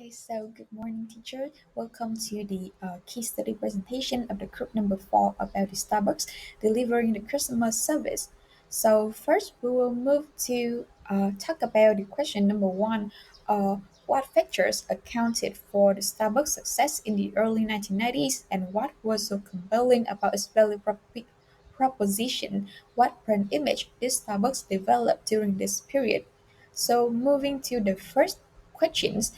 So good morning, teacher. Welcome to the case study presentation of the group number 4 about the Starbucks delivering the customer service. So first, we will move to talk about the question number 1. What factors accounted for the Starbucks success in the early 1990s, and what was so compelling about its value proposition? What brand image did Starbucks develop during this period? So moving to the first questions,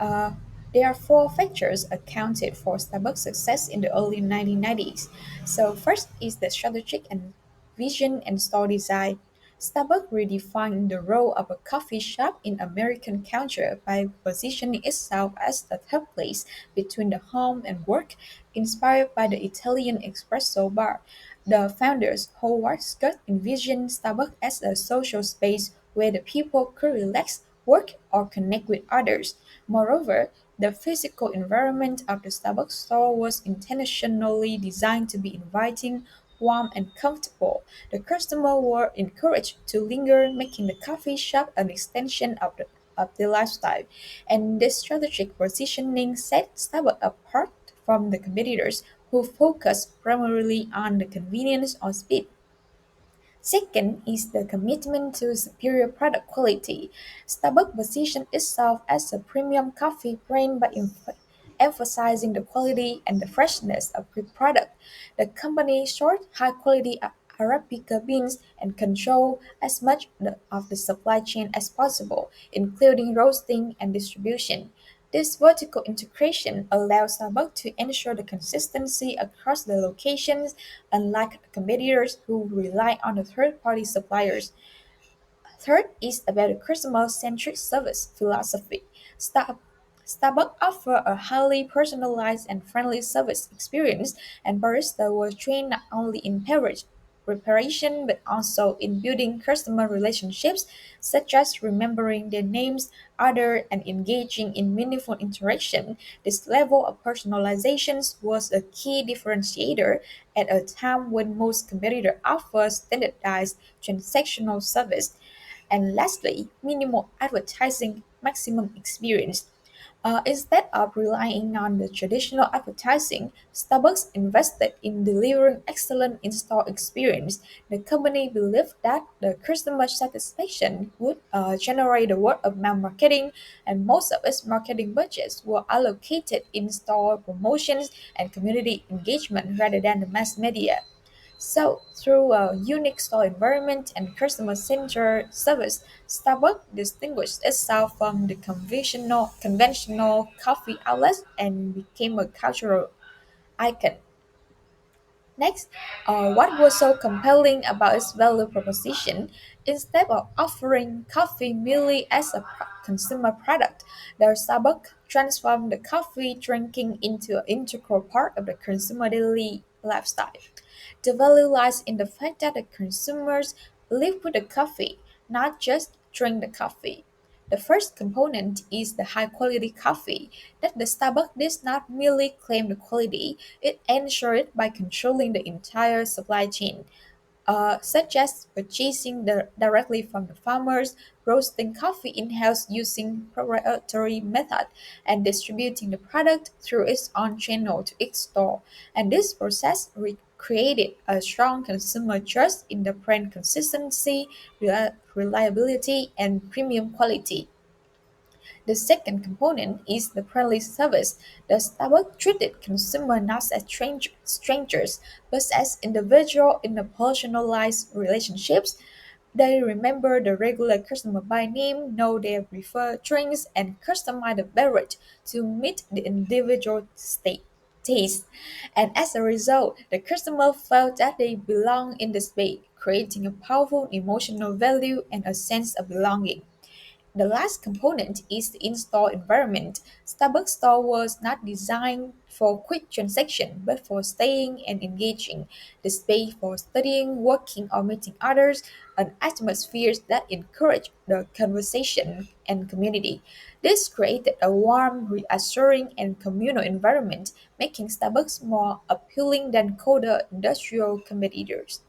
uh, there are four factors accounted for Starbucks' success in the early 1990s. So first is the strategic and vision and store design. Starbucks redefined the role of a coffee shop in American culture by positioning itself as the third place between the home and work, inspired by the Italian espresso bar. The founders, Howard Scott, envisioned Starbucks as a social space where the people could relax, work, or connect with others. Moreover, the physical environment of the Starbucks store was intentionally designed to be inviting, warm, and comfortable. The customers were encouraged to linger, making the coffee shop an extension of the lifestyle. And this strategic positioning set Starbucks apart from the competitors who focused primarily on the convenience or speed. Second is the commitment to superior product quality. Starbucks positioned itself as a premium coffee brand by emphasizing the quality and the freshness of the product. The company sourced high-quality Arabica beans and controlled as much of the supply chain as possible, including roasting and distribution. This vertical integration allows Starbucks to ensure the consistency across the locations, unlike competitors who rely on the third-party suppliers. Third is about the customer-centric service philosophy. Starbucks offer a highly personalized and friendly service experience, and baristas were trained not only in beverage preparation but also in building customer relationships, such as remembering their names, order, and engaging in meaningful interaction. This level of personalizations was a key differentiator at a time when most competitors offer standardized transactional service. And lastly, minimal advertising, maximum experience. Instead of relying on the traditional advertising, Starbucks invested in delivering excellent in-store experience. The company believed that the customer satisfaction would generate the word of mouth marketing, and most of its marketing budgets were allocated in store promotions and community engagement rather than the mass media. So, through a unique store environment and customer-centered service, Starbucks distinguished itself from the conventional coffee outlets and became a cultural icon. Next, what was so compelling about its value proposition? Instead of offering coffee merely as a consumer product, the Starbucks transformed the coffee drinking into an integral part of the consumer daily lifestyle. The value lies in the fact that the consumers live with the coffee, not just drink the coffee. The first component is the high quality coffee, that the Starbucks does not merely claim the quality, it ensures it by controlling the entire supply chain, such as purchasing directly from the farmers, roasting coffee in-house using proprietary method, and distributing the product through its own channel to its store. And this process created a strong consumer trust in the brand consistency, reliability, and premium quality. The second component is the friendly service. The Starbucks treated consumers not as strangers, but as individuals in a personalized relationships. They remember the regular customer by name, know their preferred drinks, and customize the beverage to meet the individual taste. And as a result, the customer felt that they belong in the space, creating a powerful emotional value and a sense of belonging. The last component is the in-store environment. Starbucks store was not designed for quick transaction, but for staying and engaging. The space for studying, working, or meeting others, an atmosphere that encouraged the conversation and community. This created a warm, reassuring, and communal environment, making Starbucks more appealing than colder industrial competitors.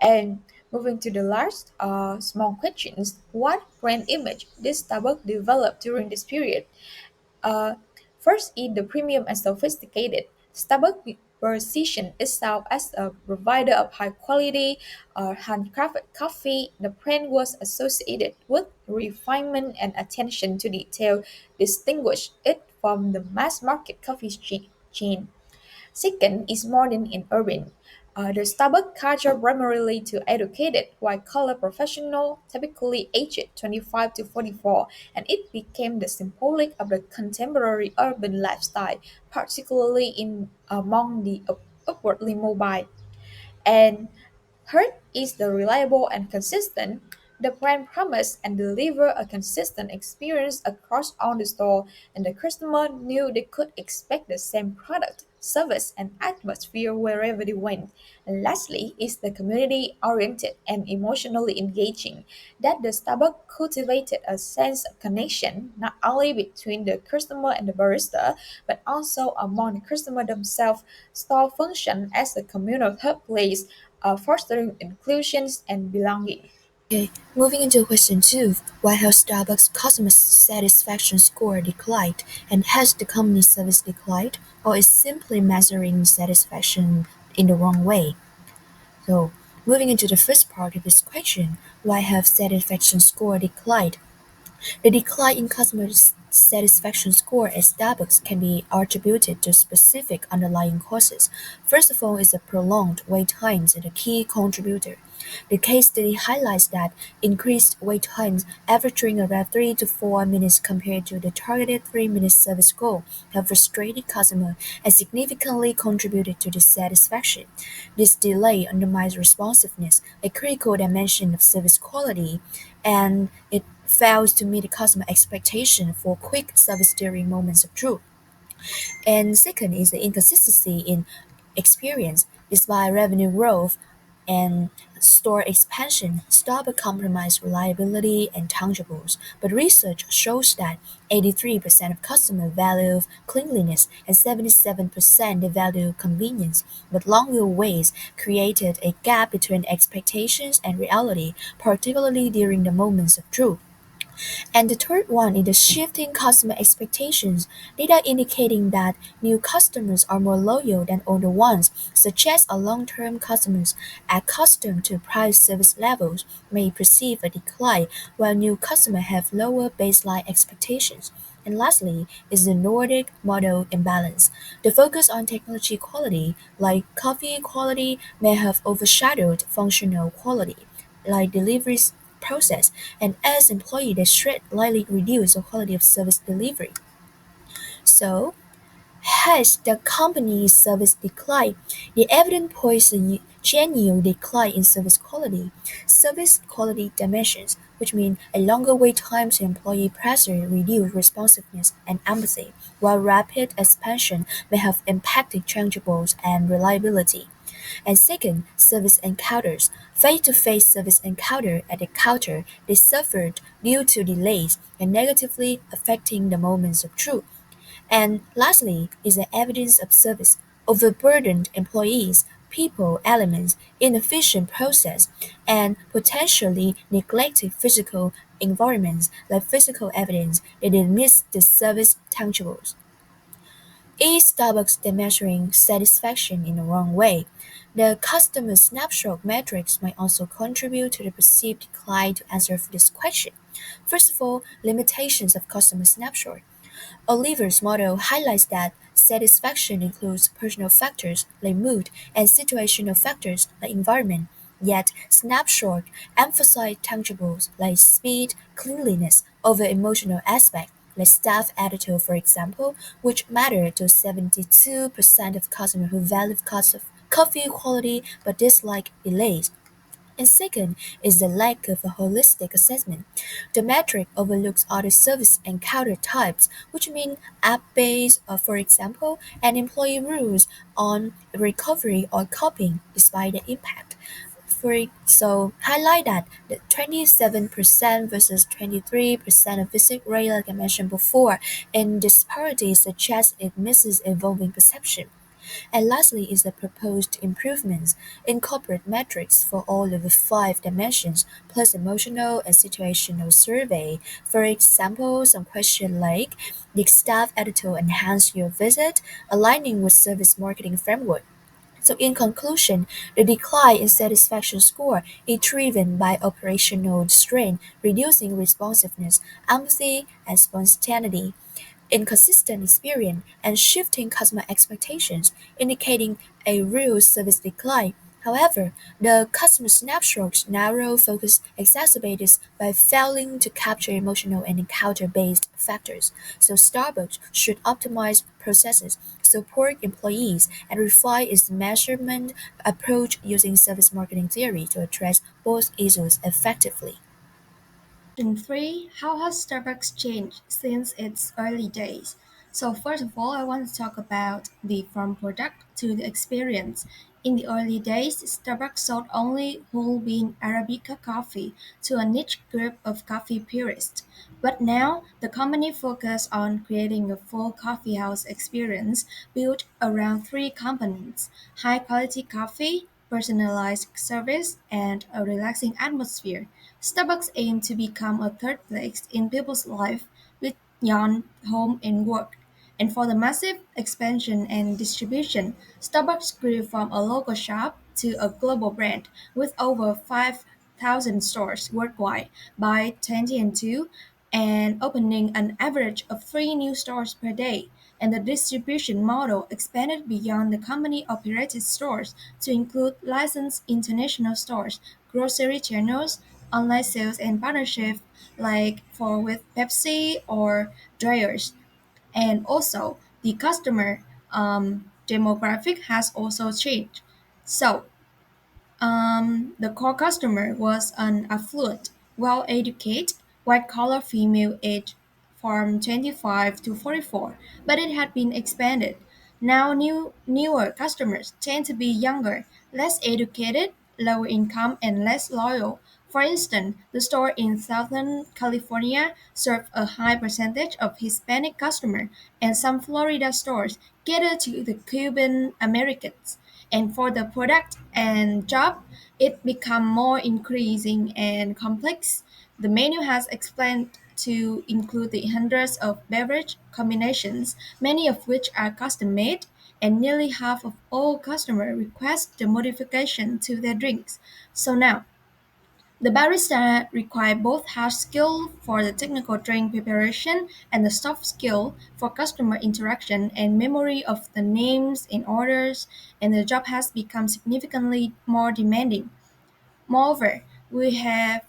And moving to the last small questions, what brand image did Starbucks develop during this period? Uh, First is the premium and sophisticated. Starbucks position itself as a provider of high quality handcrafted coffee. The brand was associated with refinement and attention to detail, distinguish it from the mass market coffee chain. Second is modern and urban. The Starbucks culture primarily to educated white-collar professional, typically aged 25 to 44, and it became the symbolic of the contemporary urban lifestyle, particularly in among the upwardly mobile. And Hurt is the reliable and consistent. The brand promised and delivered a consistent experience across all the store, and the customer knew they could expect the same product, service, and atmosphere wherever they went. And lastly is the community oriented and emotionally engaging. That the Starbucks cultivated a sense of connection not only between the customer and the barista, but also among the customer themselves. Store function as a communal hub place, fostering inclusions and belonging. Okay, moving into question 2, why has Starbucks customer satisfaction score declined, and has the company's service declined, or is simply measuring satisfaction in the wrong way? So, moving into the first part of this question, why have satisfaction score declined? The decline in customer satisfaction score at Starbucks can be attributed to specific underlying causes. First of all is the prolonged wait times is a key contributor. The case study highlights that increased wait times, averaging around 3 to 4 minutes compared to the targeted 3-minute service goal, have frustrated customers and significantly contributed to dissatisfaction. This delay undermines responsiveness, a critical dimension of service quality, and it fails to meet the customer expectation for quick service during moments of truth. And second is the inconsistency in experience. Despite revenue growth and store expansion, Starbucks compromise reliability and tangibles. But research shows that 83% of customers value cleanliness and 77% they value convenience. But longer waits created a gap between expectations and reality, particularly during the moments of truth. And the third one is the shifting customer expectations. Data indicating that new customers are more loyal than older ones, suggest a long-term customers accustomed to price service levels may perceive a decline, while new customers have lower baseline expectations. And lastly is the Nordic model imbalance. The focus on technology quality, like coffee quality, may have overshadowed functional quality, like delivery process, and as employee they should likely reduce the quality of service delivery. So, has the company's service declined? The evidence points to a genuine decline in service quality. Service quality dimensions, which mean a longer wait time to employee pressure, reduced responsiveness and empathy, while rapid expansion may have impacted changeables and reliability. And second, service encounters. Face-to-face service encounter at the counter they suffered due to delays and negatively affecting the moments of truth. And lastly is the evidence of service. Overburdened employees, people elements, inefficient process, and potentially neglected physical environments like physical evidence that they miss the service tangibles. Is Starbucks measuring satisfaction in the wrong way? The customer snapshot metrics might also contribute to the perceived decline to answer this question. First of all, limitations of customer snapshot. Oliver's model highlights that satisfaction includes personal factors like mood and situational factors like environment, yet snapshot emphasize tangibles like speed, cleanliness over emotional aspect, like staff attitude for example, which matter to 72% of customers who value coffee quality but dislike delays. And second is the lack of a holistic assessment. The metric overlooks other service encounter types, which mean app-based, for example, and employee rules on recovery or copying, despite the impact. So highlight that the 27% versus 23% of visit rate, like I mentioned before, and disparity suggests it misses evolving perception. And lastly is the proposed improvements in corporate metrics for all of the five dimensions, plus emotional and situational survey. For example, some question like, did staff attitude enhance your visit, aligning with service marketing framework? So in conclusion, the decline in satisfaction score is driven by operational strain, reducing responsiveness, empathy, and spontaneity, inconsistent experience, and shifting customer expectations, indicating a real service decline. However, the customer snapshot's narrow focus exacerbated by failing to capture emotional and encounter-based factors. So Starbucks should optimize processes, support employees, and refine its measurement approach using service marketing theory to address both issues effectively. Question 3. How has Starbucks changed since its early days? So, first of all, I want to talk about the from product to the experience. In the early days, Starbucks sold only whole bean Arabica coffee to a niche group of coffee purists. But now, the company focused on creating a full coffeehouse experience built around three components: high quality coffee, personalized service, and a relaxing atmosphere. Starbucks aimed to become a third place in people's life beyond home and work. And for the massive expansion and distribution, Starbucks grew from a local shop to a global brand with over 5,000 stores worldwide by 2002 and opening an average of three new stores per day. And the distribution model expanded beyond the company operated stores to include licensed international stores, grocery channels, online sales, and partnerships like for with Pepsi or Dreyer's. And also, the customer demographic has also changed. So, the core customer was an affluent, well-educated, white-collar female aged from 25 to 44, but it had been expanded. Now newer customers tend to be younger, less educated, lower income, and less loyal. For instance, the store in Southern California served a high percentage of Hispanic customers, and some Florida stores cater to the Cuban Americans. And for the product and job, it become more increasing and complex. The menu has expanded to include the hundreds of beverage combinations, many of which are custom made, and nearly half of all customers request the modification to their drinks. So now, the barista require both hard skill for the technical drink preparation and the soft skill for customer interaction and memory of the names and orders, and the job has become significantly more demanding. Moreover, we have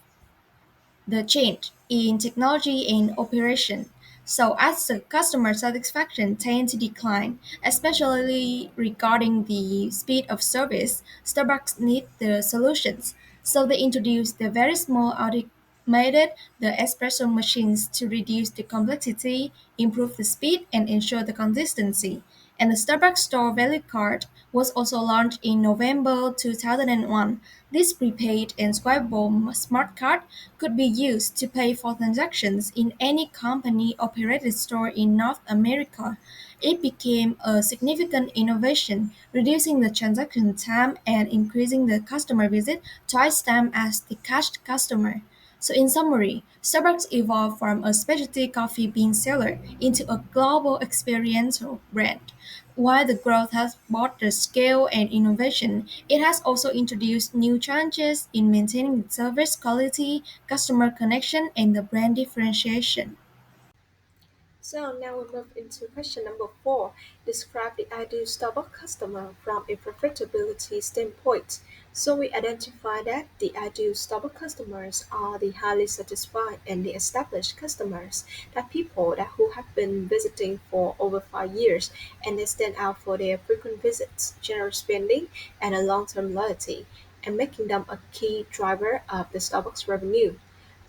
the change in technology and operation. So as the customer satisfaction tends to decline, especially regarding the speed of service, Starbucks need the solutions. So they introduced the very small automated the espresso machines to reduce the complexity, improve the speed, and ensure the consistency. And the Starbucks Store Value Card was also launched in November 2001. This prepaid and swipeable smart card could be used to pay for transactions in any company-operated store in North America. It became a significant innovation, reducing the transaction time and increasing the customer visit twice time as the cashed customer. So in summary, Starbucks evolved from a specialty coffee bean seller into a global experiential brand. While the growth has brought the scale and innovation, it has also introduced new challenges in maintaining service quality, customer connection, and the brand differentiation. So now we move into question number 4. Describe the ideal Starbucks customer from a profitability standpoint. So we identify that the ideal Starbucks customers are the highly satisfied and the established customers, that people that who have been visiting for over 5 years and they stand out for their frequent visits, generous spending, and a long-term loyalty, and making them a key driver of the Starbucks revenue.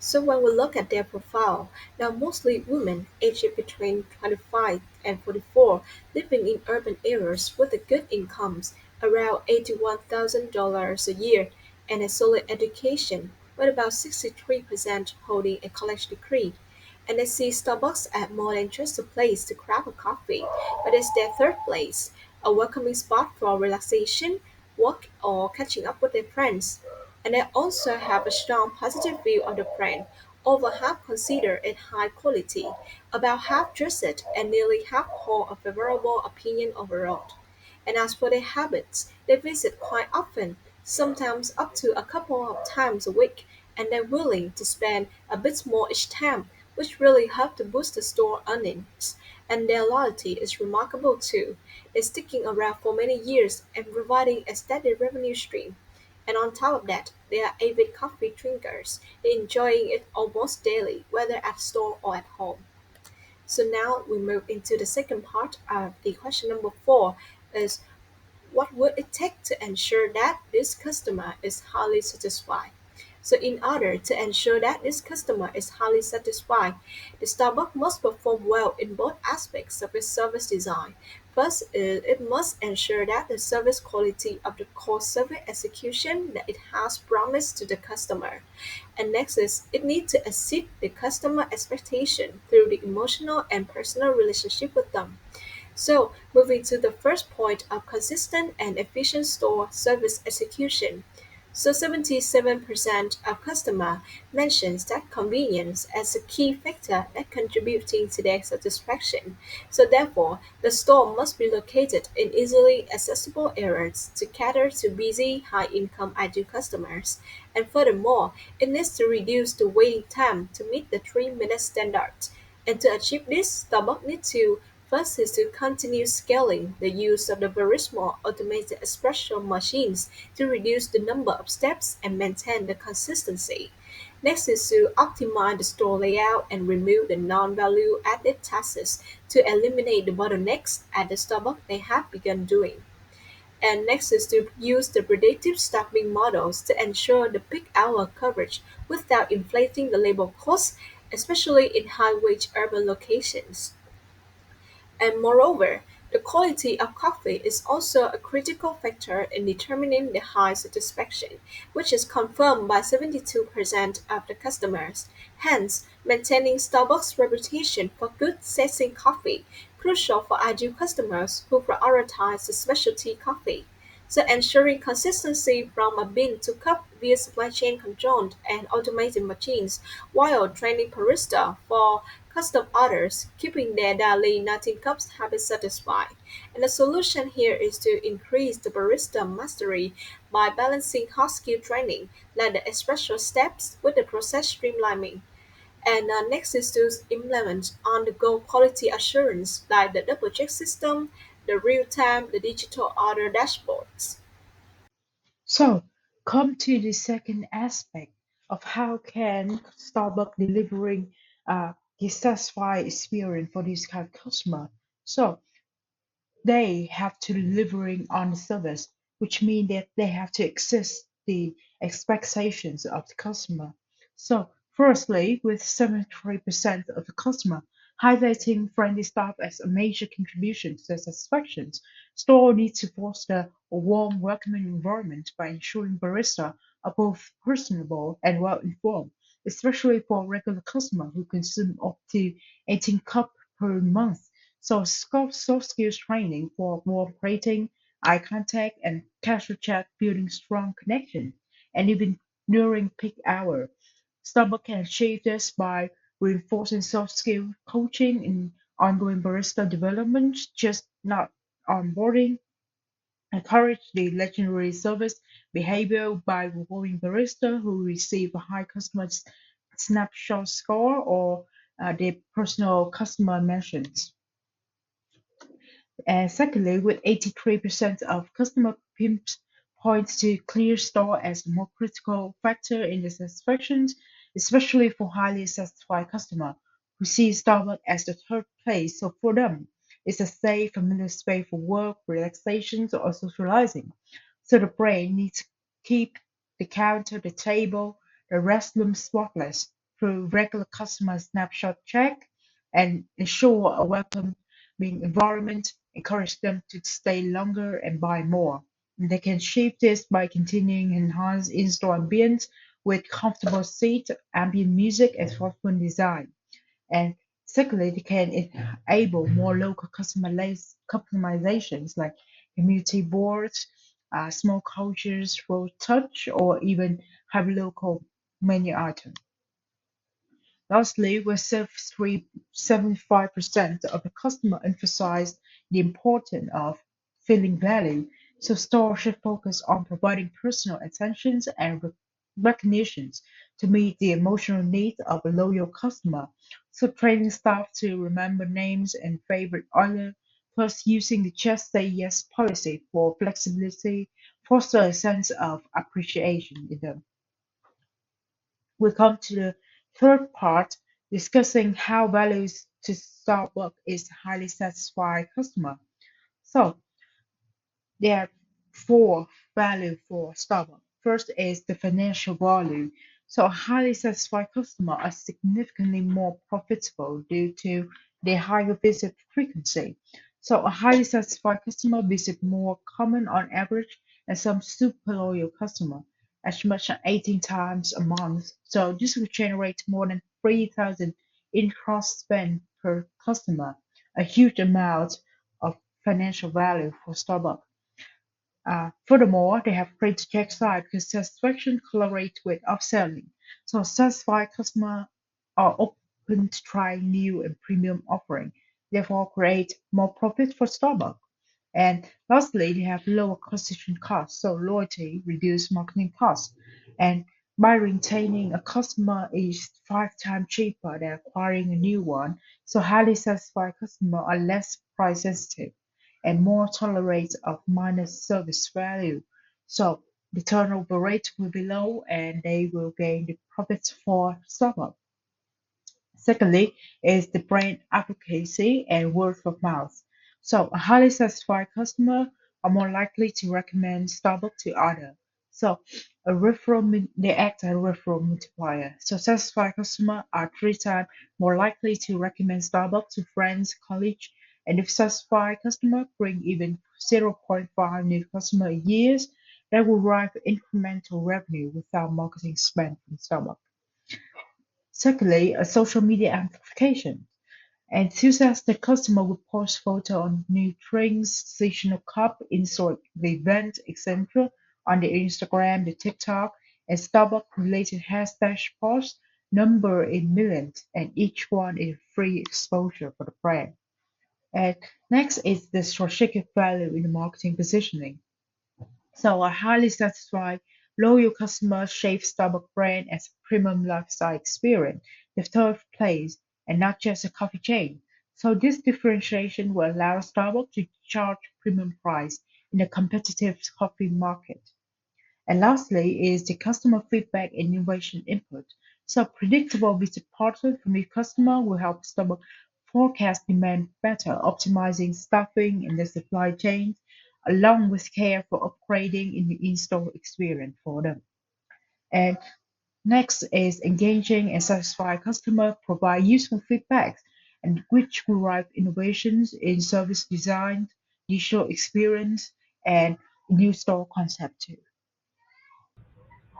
So when we look at their profile, they are mostly women aged between 25 and 44, living in urban areas with a good incomes, around $81,000 a year, and a solid education, with about 63% holding a college degree. And they see Starbucks as more than just a place to grab a coffee, but it's their third place, a welcoming spot for relaxation, work, or catching up with their friends. And they also have a strong positive view of the brand. Over half consider it high quality, about half trust it, and nearly half hold a favorable opinion overall. And as for their habits, they visit quite often, sometimes up to a couple of times a week, and they're willing to spend a bit more each time, which really help to boost the store earnings. And their loyalty is remarkable too. They're sticking around for many years and providing a steady revenue stream. And on top of that, they are avid coffee drinkers, enjoying it almost daily, whether at store or at home. So now we move into the second part of the question number four is what would it take to ensure that this customer is highly satisfied? So, in order to ensure that this customer is highly satisfied, the Starbucks must perform well in both aspects of its service design. First, it must ensure that the service quality of the core service execution that it has promised to the customer. And next is it needs to exceed the customer expectation through the emotional and personal relationship with them. So, moving to the first point of consistent and efficient store service execution. So 77% of customer mentions that convenience as a key factor that contributing to their satisfaction. So therefore, the store must be located in easily accessible areas to cater to busy, high-income ideal customers. And furthermore, it needs to reduce the waiting time to meet the 3-minute standard. And to achieve this, Starbucks needs to first is to continue scaling the use of the Verismo automated espresso machines to reduce the number of steps and maintain the consistency. Next is to optimize the store layout and remove the non-value added tasks to eliminate the bottlenecks at the Starbucks they have begun doing. And next is to use the predictive staffing models to ensure the peak hour coverage without inflating the labor costs, especially in high-wage urban locations. And moreover, the quality of coffee is also a critical factor in determining the high satisfaction, which is confirmed by 72% of the customers. Hence, maintaining Starbucks' reputation for good tasting coffee, crucial for ideal customers who prioritize the specialty coffee. So ensuring consistency from a bean to cup via supply chain control and automated machines, while training barista for custom orders, keeping their daily 19 cups habit satisfied. And the solution here is to increase the barista mastery by balancing hard skill training, like the espresso steps, with the process streamlining. And next is to implement on-the-go quality assurance like the double check system, the real-time, the digital order dashboards. So, come to the second aspect of how can Starbucks delivering the satisfied experience for this kind of customer. So, they have to delivering on the service, which means that they have to exceed the expectations of the customer. So, firstly, with 73% of the customer highlighting friendly staff as a major contribution to their satisfaction, store needs to foster a warm, welcoming environment by ensuring baristas are both personable and well informed, especially for regular customers who consume up to 18 cups per month. So soft skills training for warm rating, eye contact, and casual chat building strong connection. And even during peak hour, Starbucks can achieve this by reinforcing soft skill coaching and ongoing barista development, just not onboarding. Encourage the legendary service behavior by rewarding barista who receive a high customer snapshot score or their personal customer mentions. And secondly, with 83% of customer PIMs points to clear store as the more critical factor in the satisfaction, especially for highly satisfied customer who see Starbucks as the third place. So for them, it's a safe, familiar space for work, relaxation, or socializing. So the brand needs to keep the counter, the table, the restroom spotless through regular customer snapshot check and ensure a welcome environment, encourage them to stay longer and buy more. And they can shape this by continuing enhance in-store ambience with comfortable seats, ambient music, and thoughtful design. And secondly, they can enable more local customizations like community boards, small cultures, road touch, or even have local menu items. Lastly, with 75% of the customer emphasized the importance of feeling value, so stores should focus on providing personal attentions and recognitions to meet the emotional needs of a loyal customer. So training staff to remember names and favorite items, plus using the just say yes policy for flexibility, foster a sense of appreciation in them. We come to the third part, discussing how values to Starbucks is highly satisfied customer. So there are four values for Starbucks. First is the financial value. So a highly satisfied customer are significantly more profitable due to their higher visit frequency. So a highly satisfied customer visit more common on average, and some super loyal customer as much as 18 times a month. So this will generate more than 3,000 in cross spend per customer, a huge amount of financial value for Starbucks. Furthermore, they have great check side because satisfaction correlates with upselling. So satisfied customers are open to try new and premium offering, therefore create more profit for Starbucks. And lastly, they have lower acquisition costs, so loyalty reduce marketing costs. And by retaining a customer is 5 times cheaper than acquiring a new one. So highly satisfied customers are less price sensitive and more tolerate of minor service value. So the turnover rate will be low and they will gain the profits for Starbucks. Secondly, is the brand advocacy and word of mouth. So a highly satisfied customer are more likely to recommend Starbucks to others. So they act as a referral multiplier. So satisfied customers are 3 times more likely to recommend Starbucks to friends, colleagues, and if satisfied customers bring even zero point 0.5 new customer a year, that will drive incremental revenue without marketing spend from Starbucks. Secondly, a social media amplification. Enthusiastic customer will post photo on new drinks, seasonal cup, in-store event, etc. on the Instagram, the TikTok, and Starbucks related hashtag posts number in millions, and each one is free exposure for the brand. And next is the strategic value in the marketing positioning. So a highly satisfied, loyal customer shapes Starbucks brand as a premium lifestyle experience, the third place, and not just a coffee chain. So this differentiation will allow Starbucks to charge premium price in a competitive coffee market. And lastly is the customer feedback and innovation input. So predictable visit pattern from your customer will help Starbucks forecast demand better, optimizing staffing in the supply chain, along with care for upgrading in the in-store experience for them. And next is engaging and satisfied customer provide useful feedback and which will drive innovations in service design, digital experience, and new store concept too.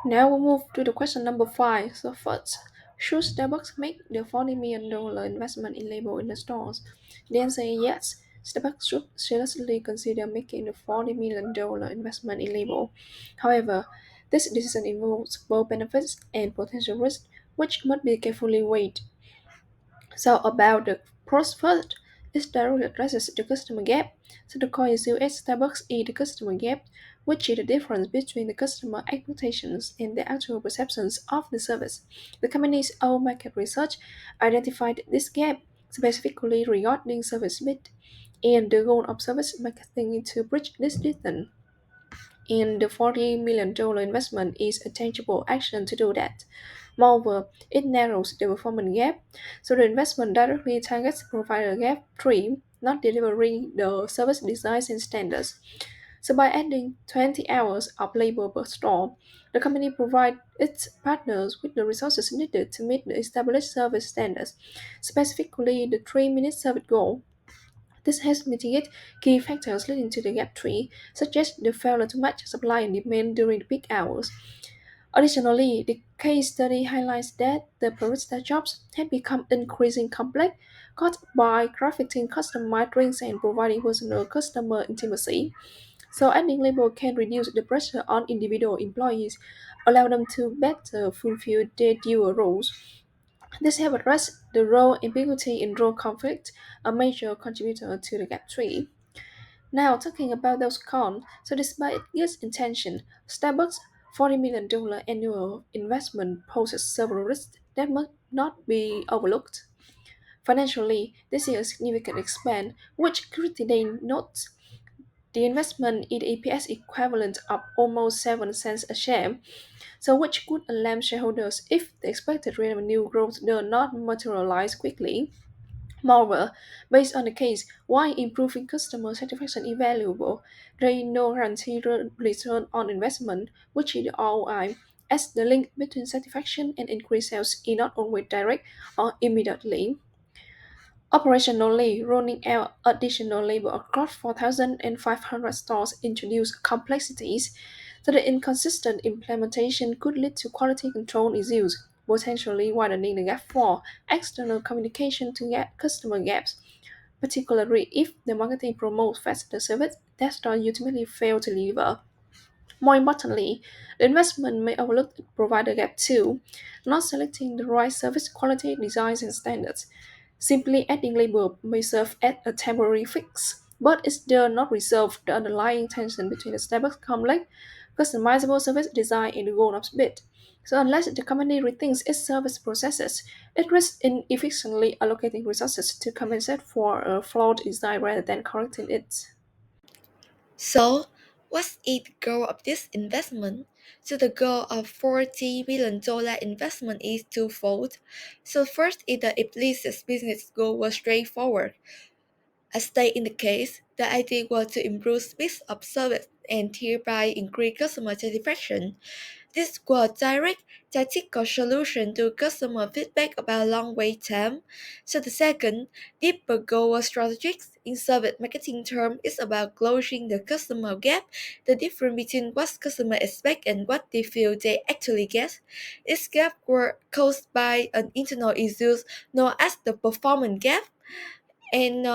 Now we move to the question number 5. So first, should Starbucks make the $40 million investment in label in the stores? The answer is yes. Starbucks should seriously consider making the $40 million investment in label. However, this decision involves both benefits and potential risks, which must be carefully weighed. So about the pros first, it directly addresses the customer gap. So the core issue at Starbucks is the customer gap, which is the difference between the customer expectations and the actual perceptions of the service. The company's own market research identified this gap specifically regarding service mid, and the goal of service marketing is to bridge this distance. And the $40 million investment is a tangible action to do that. Moreover, it narrows the performance gap, so the investment directly targets provider gap 3, not delivering the service designs and standards. So by adding 20 hours of labor per store, the company provides its partners with the resources needed to meet the established service standards, specifically the 3-minute service goal. This helps mitigate key factors leading to the gap tree, such as the failure to match supply and demand during the peak hours. Additionally, the case study highlights that the barista jobs have become increasingly complex, caused by crafting customized drinks and providing personal customer intimacy. So adding labor can reduce the pressure on individual employees, allow them to better fulfill their dual roles. This helps address the role ambiguity in role conflict, a major contributor to the gap 3. Now, talking about those cons, so despite its intention, Starbucks' $40 million annual investment poses several risks that must not be overlooked. Financially, this is a significant expense, which critically notes the investment in EPS equivalent of almost 7 cents a share, so which could alarm shareholders if the expected revenue growth does not materialize quickly. Moreover, based on the case why improving customer satisfaction is valuable, there is no guaranteed return on investment, which is the ROI, as the link between satisfaction and increased sales is not always direct or immediately. Operationally, rolling out additional labor across 4,500 stores introduced complexities, so the inconsistent implementation could lead to quality control issues, potentially widening the gap for external communication to get customer gaps, particularly if the marketing promotes faster service that stores ultimately fail to deliver. More importantly, the investment may overlook the provider gap too, not selecting the right service quality, designs, and standards. Simply adding labor may serve as a temporary fix, but it does not resolve the underlying tension between the Starbucks complex, customizable service design and the goal of speed. So unless the company rethinks its service processes, it risks inefficiently allocating resources to compensate for a flawed design rather than correcting it. So, what's the goal of this investment? So, the goal of $40 million investment is twofold. So, first is that if Lisa's business goal was straightforward. As stated in the case, the idea was to improve speed of service and hereby increase customer satisfaction. This was direct tactical solution to customer feedback about long wait time. So the second, deeper goal was strategic. In service marketing term is about closing the customer gap, the difference between what customers expect and what they feel they actually get. This gap were caused by an internal issues known as the performance gap, and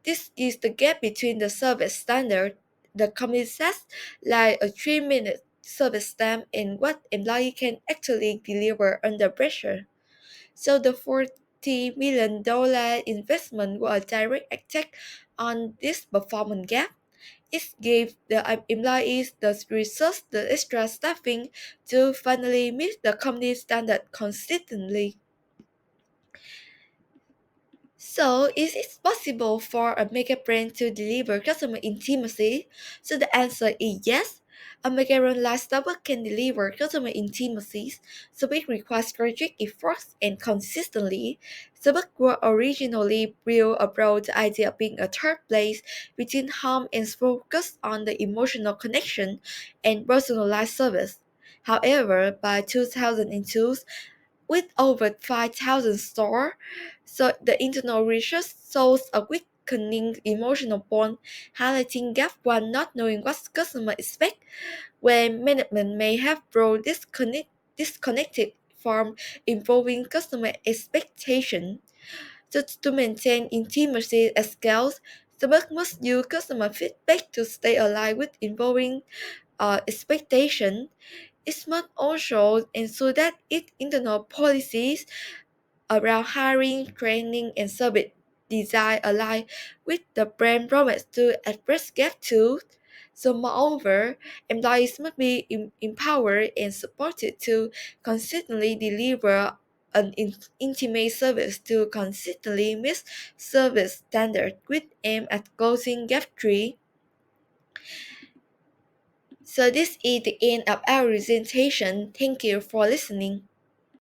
this is the gap between the service standard the company sets, like a 3-minute service time, and what employee can actually deliver under pressure. So the $40 million investment was a direct attack on this performance gap. It gave the employees the resource, the extra staffing to finally meet the company standard consistently. So, is it possible for a mega brand to deliver customer intimacy? So, the answer is yes. A mega brand like Starbucks can deliver customer intimacies, so it requires strategic efforts and consistently. Starbucks were originally built around the idea of being a third place between home and focused on the emotional connection and personalized service. However, by 2002, with over 5,000 stores, so the internal research shows a weakening emotional bond, highlighting gap one not knowing what customer expect, where management may have grown disconnected from improving customer expectation. So to maintain intimacy at scale, the bank must use customer feedback to stay aligned with evolving expectation. It must also ensure that its internal policies around hiring, training, and service design align with the brand promise to address gap too. So moreover, employees must be empowered and supported to consistently deliver an intimate service to consistently meet service standards with aim at closing gap 3. So this is the end of our presentation. Thank you for listening.